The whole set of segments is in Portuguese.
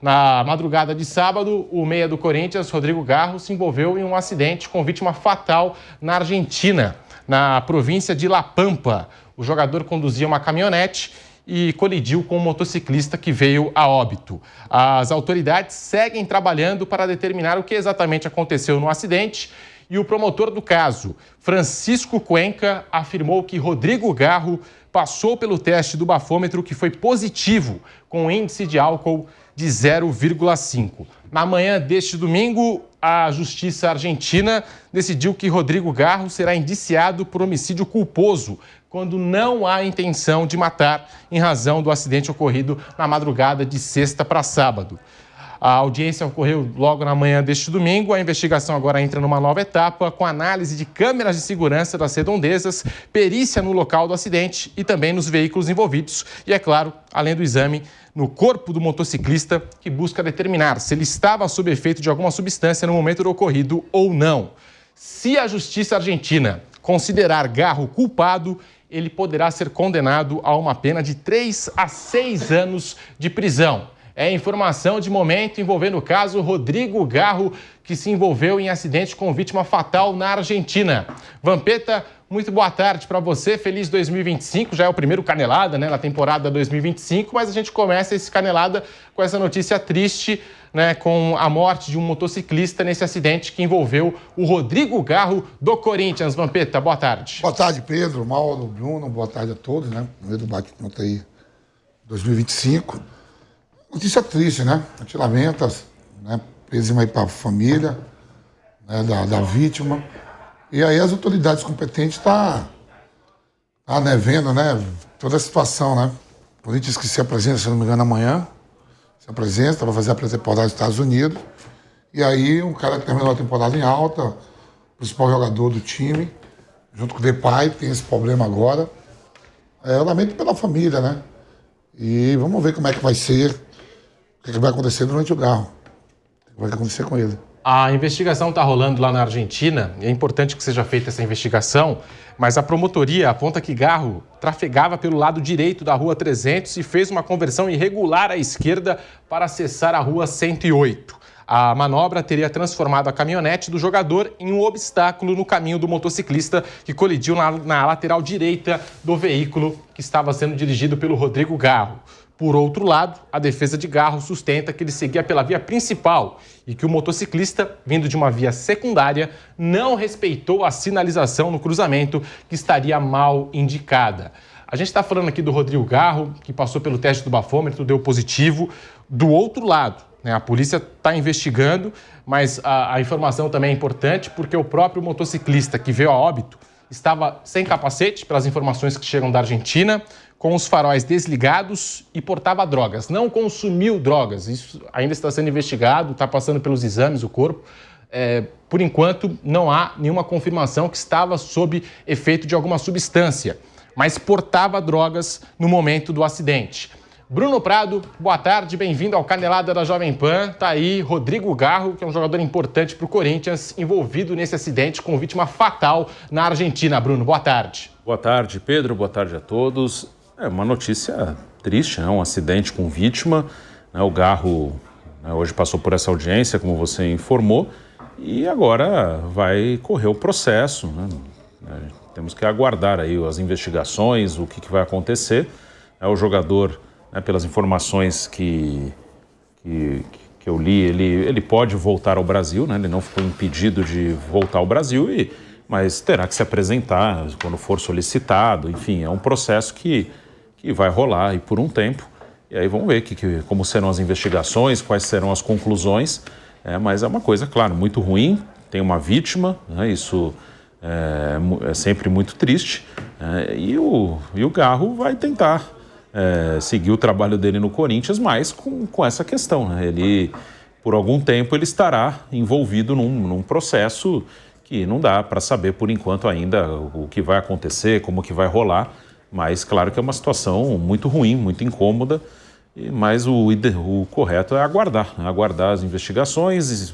Na madrugada de sábado, o meia do Corinthians, Rodrigo Garro, se envolveu em um acidente com vítima fatal na Argentina, na província de La Pampa. O jogador conduzia uma caminhonete e colidiu com um motociclista que veio a óbito. As autoridades seguem trabalhando para determinar o que exatamente aconteceu no acidente e o promotor do caso, Francisco Cuenca, afirmou que Rodrigo Garro passou pelo teste do bafômetro que foi positivo, com índice de álcool de 0,5. Na manhã deste domingo, a Justiça Argentina decidiu que Rodrigo Garro será indiciado por homicídio culposo, quando não há intenção de matar, em razão do acidente ocorrido na madrugada de sexta para sábado. A audiência ocorreu logo na manhã deste domingo. A investigação agora entra numa nova etapa, com análise de câmeras de segurança das redondezas, perícia no local do acidente e também nos veículos envolvidos. E, é claro, além do exame no corpo do motociclista, que busca determinar se ele estava sob efeito de alguma substância no momento do ocorrido ou não. Se a Justiça Argentina considerar Garro culpado, ele poderá ser condenado a uma pena de 3 a 6 anos de prisão. É informação de momento envolvendo o caso Rodrigo Garro, que se envolveu em acidente com vítima fatal na Argentina. Vampeta, muito boa tarde para você. Feliz 2025. Já é o primeiro Canelada, né, na temporada 2025, mas a gente começa esse Canelada com essa notícia triste, né, com a morte de um motociclista nesse acidente que envolveu o Rodrigo Garro do Corinthians. Vampeta, boa tarde. Boa tarde, Pedro, Mauro, Bruno, boa tarde a todos, né? No meio do bate-conta aí 2025. Notícia triste, né? A gente lamenta, né? Pésima aí para a família, né? da vítima. E aí as autoridades competentes tá né, vendo, né? Toda a situação, né? O Corinthians que se apresenta, se não me engano, amanhã. Se apresenta, vai fazer a pré-temporada nos Estados Unidos. E aí um cara que terminou a temporada em alta, principal jogador do time, junto com o Depay, tem esse problema agora. Eu lamento pela família, né? E vamos ver como é que vai ser. O que vai acontecer durante o Garro? O que vai acontecer com ele? A investigação está rolando lá na Argentina. É importante que seja feita essa investigação, mas a promotoria aponta que Garro trafegava pelo lado direito da Rua 300 e fez uma conversão irregular à esquerda para acessar a Rua 108. A manobra teria transformado a caminhonete do jogador em um obstáculo no caminho do motociclista, que colidiu na lateral direita do veículo que estava sendo dirigido pelo Rodrigo Garro. Por outro lado, a defesa de Garro sustenta que ele seguia pela via principal e que o motociclista, vindo de uma via secundária, não respeitou a sinalização no cruzamento, que estaria mal indicada. A gente está falando aqui do Rodrigo Garro, que passou pelo teste do bafômetro, deu positivo. Do outro lado, né, a polícia está investigando, mas a informação também é importante porque o próprio motociclista que veio a óbito estava sem capacete, pelas informações que chegam da Argentina, com os faróis desligados e portava drogas. Não consumiu drogas. Isso ainda está sendo investigado, está passando pelos exames o corpo. Por enquanto, não há nenhuma confirmação que estava sob efeito de alguma substância, mas portava drogas no momento do acidente. Bruno Prado, boa tarde, bem-vindo ao Canelada da Jovem Pan. Está aí Rodrigo Garro, que é um jogador importante para o Corinthians, envolvido nesse acidente com vítima fatal na Argentina. Bruno, boa tarde. Boa tarde, Pedro. Boa tarde a todos. É uma notícia triste, né? Um acidente com vítima. Né? O Garro, né, hoje passou por essa audiência, como você informou, e agora vai correr o processo. Né? Temos que aguardar aí as investigações, o que vai acontecer. O jogador, né, pelas informações que eu li, ele pode voltar ao Brasil, né? Ele não ficou impedido de voltar ao Brasil, mas terá que se apresentar quando for solicitado. Enfim, é um processo que vai rolar aí por um tempo. E aí vamos ver como serão as investigações, quais serão as conclusões. Mas é uma coisa, claro, muito ruim. Tem uma vítima, né? Isso é sempre muito triste. E o Garro vai tentar seguir o trabalho dele no Corinthians, mas com essa questão, né? Ele, por algum tempo, ele estará envolvido num processo que não dá para saber, por enquanto, ainda o que vai acontecer, como que vai rolar. Mas, claro que é uma situação muito ruim, muito incômoda, mas o correto é aguardar as investigações,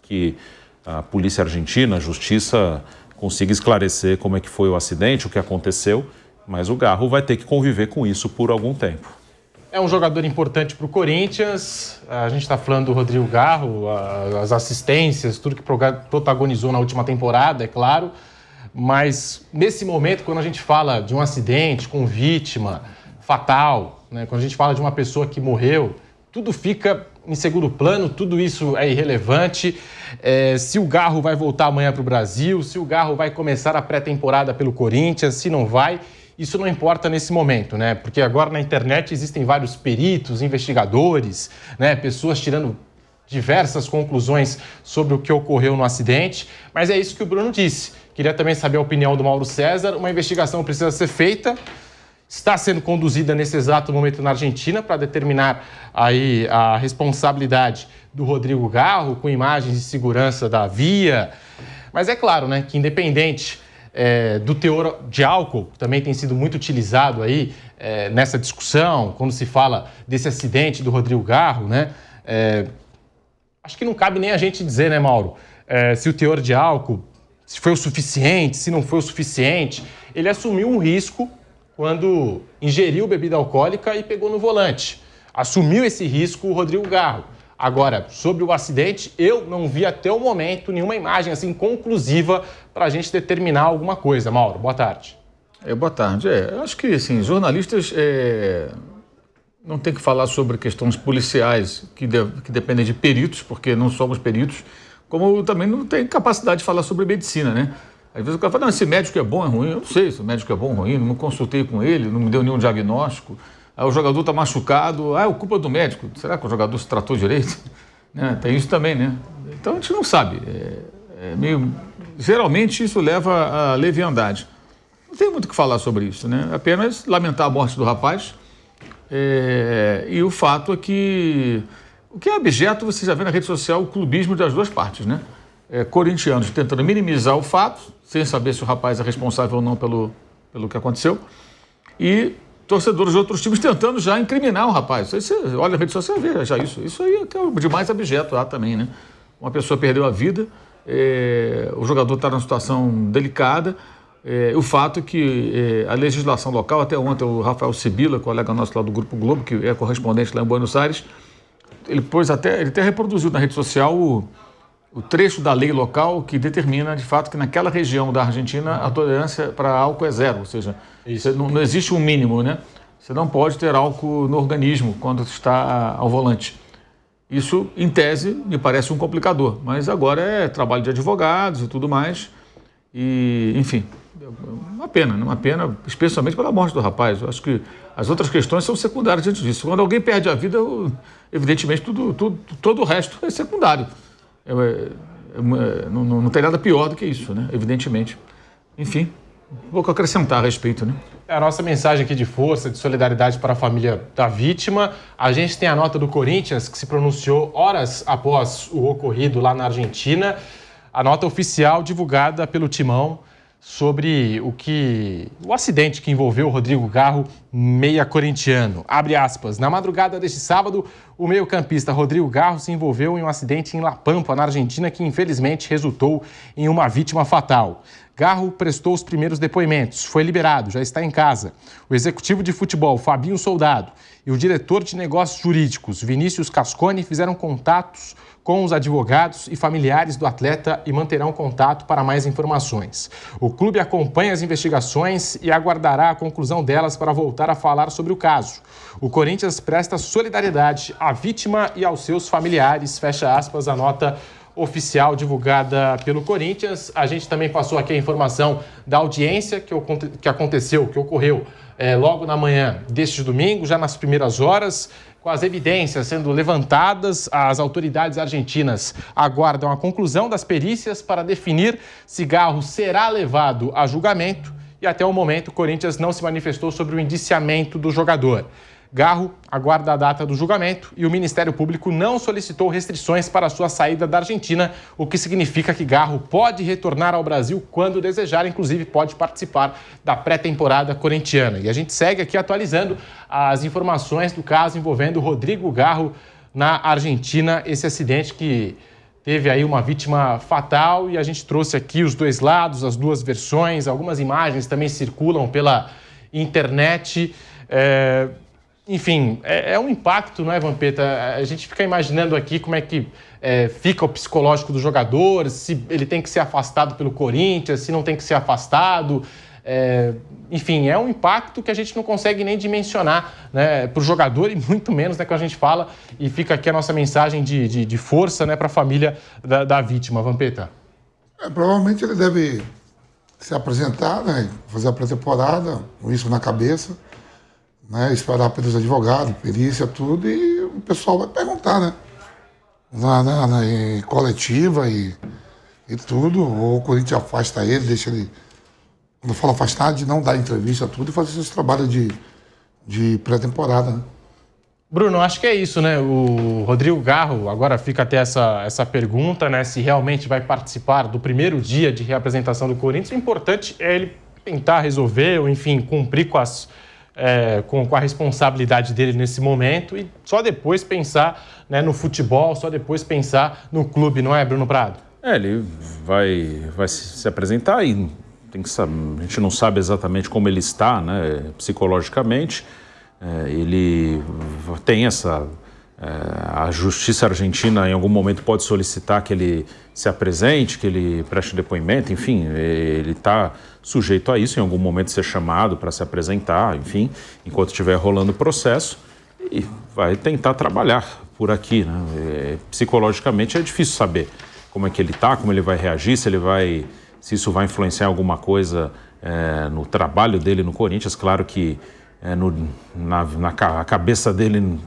que a polícia argentina, a justiça, consiga esclarecer como é que foi o acidente, o que aconteceu, mas o Garro vai ter que conviver com isso por algum tempo. É um jogador importante para o Corinthians. A gente está falando do Rodrigo Garro, as assistências, tudo que protagonizou na última temporada, é claro. Mas nesse momento, quando a gente fala de um acidente com vítima fatal, né, quando a gente fala de uma pessoa que morreu, tudo fica em segundo plano, tudo isso é irrelevante. Se o Garro vai voltar amanhã para o Brasil, se o Garro vai começar a pré-temporada pelo Corinthians, se não vai... Isso não importa nesse momento, né? Porque agora na internet existem vários peritos, investigadores, né? Pessoas tirando diversas conclusões sobre o que ocorreu no acidente. Mas é isso que o Bruno disse. Queria também saber a opinião do Mauro César. Uma investigação precisa ser feita. Está sendo conduzida nesse exato momento na Argentina para determinar aí a responsabilidade do Rodrigo Garro, com imagens de segurança da via. Mas é claro, né, que independente do teor de álcool, que também tem sido muito utilizado aí nessa discussão, quando se fala desse acidente do Rodrigo Garro, né? Acho que não cabe nem a gente dizer, né, Mauro, se o teor de álcool, se foi o suficiente, se não foi o suficiente. Ele assumiu um risco quando ingeriu bebida alcoólica e pegou no volante. Assumiu esse risco o Rodrigo Garro. Agora, sobre o acidente, eu não vi até o momento nenhuma imagem assim conclusiva para a gente determinar alguma coisa. Mauro, boa tarde. Boa tarde. Eu acho que assim, jornalistas não tem que falar sobre questões policiais que dependem de peritos, porque não somos peritos, como também não tem capacidade de falar sobre medicina, né? Às vezes o cara fala, não, esse médico é bom, é ruim. Eu não sei se o médico é bom ou ruim, não consultei com ele, não me deu nenhum diagnóstico. Aí o jogador está machucado, é culpa do médico. Será que o jogador se tratou direito? Né? Tem isso também, né? Então a gente não sabe. Geralmente isso leva à leviandade. Não tem muito o que falar sobre isso, né? Apenas lamentar a morte do rapaz. E o fato é que o que é abjeto, você já vê na rede social o clubismo das duas partes, né? Corintianos tentando minimizar o fato, sem saber se o rapaz é responsável ou não pelo que aconteceu. E torcedores de outros times tentando já incriminar o rapaz. Aí você olha na rede social e vê já isso. Isso aí é o de mais abjeto lá também, né? Uma pessoa perdeu a vida, o jogador está numa situação delicada. O fato é que a legislação local, até ontem o Rafael Sibila, colega nosso lá do Grupo Globo, que é correspondente lá em Buenos Aires, ele até reproduziu na rede social o trecho da lei local que determina, de fato, que naquela região da Argentina a tolerância para álcool é zero, ou seja, não existe um mínimo, né? Você não pode ter álcool no organismo quando está ao volante. Isso, em tese, me parece um complicador, mas agora é trabalho de advogados e tudo mais. E, enfim, uma pena, especialmente pela morte do rapaz. Eu acho que as outras questões são secundárias diante disso. Quando alguém perde a vida, evidentemente, todo o resto é secundário. Não tem nada pior do que isso, né? Evidentemente. Enfim, pouco a acrescentar a respeito, né? A nossa mensagem aqui de força, de solidariedade para a família da vítima. A gente tem a nota do Corinthians, que se pronunciou horas após o ocorrido lá na Argentina. A nota oficial divulgada pelo Timão sobre o acidente que envolveu o Rodrigo Garro, meia corintiano. Abre aspas. Na madrugada deste sábado, o meio-campista Rodrigo Garro se envolveu em um acidente em La Pampa, na Argentina, que infelizmente resultou em uma vítima fatal. Garro prestou os primeiros depoimentos, foi liberado, já está em casa. O executivo de futebol, Fabinho Soldado, e o diretor de negócios jurídicos, Vinícius Cascone, fizeram contatos com os advogados e familiares do atleta e manterão contato para mais informações. O clube acompanha as investigações e aguardará a conclusão delas para voltar a falar sobre o caso. O Corinthians presta solidariedade à vítima e aos seus familiares, fecha aspas, a nota oficial divulgada pelo Corinthians. A gente também passou aqui a informação da audiência que ocorreu logo na manhã deste domingo, já nas primeiras horas, com as evidências sendo levantadas. As autoridades argentinas aguardam a conclusão das perícias para definir se Garro será levado a julgamento e até o momento o Corinthians não se manifestou sobre o indiciamento do jogador. Garro aguarda a data do julgamento e o Ministério Público não solicitou restrições para a sua saída da Argentina, o que significa que Garro pode retornar ao Brasil quando desejar, inclusive pode participar da pré-temporada corintiana. E a gente segue aqui atualizando as informações do caso envolvendo o Rodrigo Garro na Argentina, esse acidente que teve aí uma vítima fatal, e a gente trouxe aqui os dois lados, as duas versões, algumas imagens também circulam pela internet. Enfim, é um impacto, não é, Vampeta? A gente fica imaginando aqui como é que fica o psicológico do jogador, se ele tem que ser afastado pelo Corinthians, se não tem que ser afastado. Enfim, é um impacto que a gente não consegue nem dimensionar, né, para o jogador e muito menos, né, quando a gente fala, e fica aqui a nossa mensagem de força, né, para a família da vítima. Vampeta. Provavelmente ele deve se apresentar, né, fazer a pré-temporada, com isso na cabeça, né, esperar pelos advogados, perícia, tudo, e o pessoal vai perguntar, né, em coletiva e tudo, ou o Corinthians afasta ele, deixa ele, quando eu falo afastar, de não dar entrevista, tudo, e fazer seus trabalhos de pré-temporada, né. Bruno, acho que é isso, né? O Rodrigo Garro, agora fica até essa pergunta, né? Se realmente vai participar do primeiro dia de reapresentação do Corinthians. O importante é ele tentar resolver, ou enfim, cumprir com a responsabilidade dele nesse momento e só depois pensar, né, no futebol, só depois pensar no clube, não é, Bruno Prado? Ele vai se apresentar e tem que saber, a gente não sabe exatamente como ele está, né, psicologicamente. Ele tem a justiça argentina em algum momento pode solicitar que ele se apresente, que ele preste depoimento, enfim, ele está sujeito a isso, em algum momento ser chamado para se apresentar, enfim, enquanto estiver rolando o processo, e vai tentar trabalhar por aqui, né? Psicologicamente é difícil saber como é que ele está, como ele vai reagir, se isso vai influenciar alguma coisa no trabalho dele no Corinthians. Claro que a cabeça dele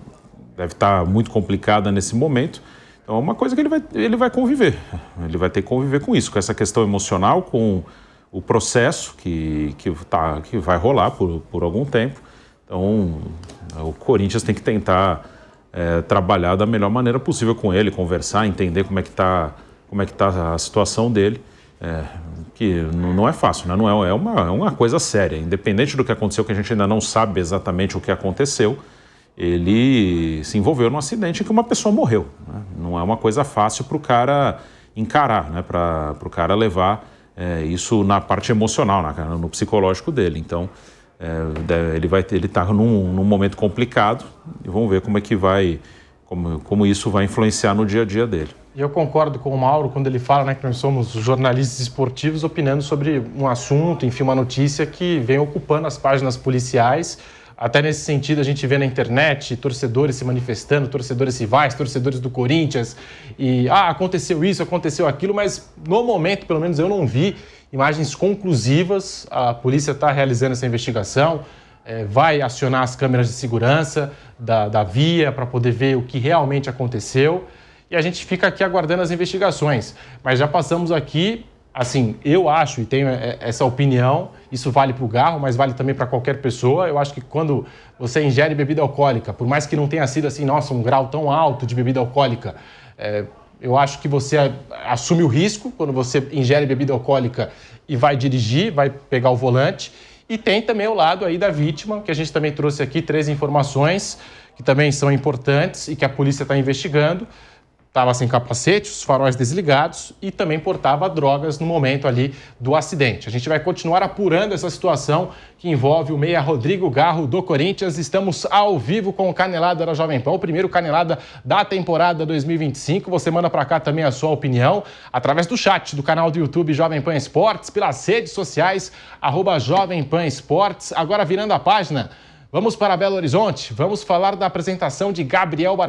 deve estar muito complicada nesse momento. Então é uma coisa que ele vai conviver. Ele vai ter que conviver com isso, com essa questão emocional, com o processo que vai rolar por algum tempo. Então o Corinthians tem que tentar trabalhar da melhor maneira possível com ele, conversar, entender como é que tá a situação dele. Que não é fácil, né? Não é uma coisa séria. Independente do que aconteceu, que a gente ainda não sabe exatamente o que aconteceu, ele se envolveu num acidente em que uma pessoa morreu, né? Não é uma coisa fácil para o cara encarar, né? Para o cara levar isso na parte emocional, no psicológico dele. Então, ele está num momento complicado e vamos ver como isso vai influenciar no dia a dia dele. E eu concordo com o Mauro quando ele fala, né, que nós somos jornalistas esportivos opinando sobre um assunto, enfim, uma notícia que vem ocupando as páginas policiais. Até nesse sentido, a gente vê na internet torcedores se manifestando, torcedores rivais, torcedores do Corinthians, e aconteceu isso, aconteceu aquilo, mas no momento, pelo menos, eu não vi imagens conclusivas. A polícia está realizando essa investigação, vai acionar as câmeras de segurança da via para poder ver o que realmente aconteceu. E a gente fica aqui aguardando as investigações. Mas já passamos aqui, assim, eu acho e tenho essa opinião, isso vale para o Garro, mas vale também para qualquer pessoa. Eu acho que quando você ingere bebida alcoólica, por mais que não tenha sido assim, nossa, um grau tão alto de bebida alcoólica, eu acho que você assume o risco quando você ingere bebida alcoólica e vai dirigir, vai pegar o volante. E tem também o lado aí da vítima, que a gente também trouxe aqui 3 informações que também são importantes e que a polícia está investigando. Estava sem capacete, os faróis desligados e também portava drogas no momento ali do acidente. A gente vai continuar apurando essa situação que envolve o meia Rodrigo Garro do Corinthians. Estamos ao vivo com o Canelada da Jovem Pan, o primeiro Canelada da temporada 2025. Você manda para cá também a sua opinião através do chat do canal do YouTube Jovem Pan Esportes, pelas redes sociais, @Jovem Pan Esportes. Agora virando a página, vamos para Belo Horizonte, vamos falar da apresentação de Gabriel Barbosa.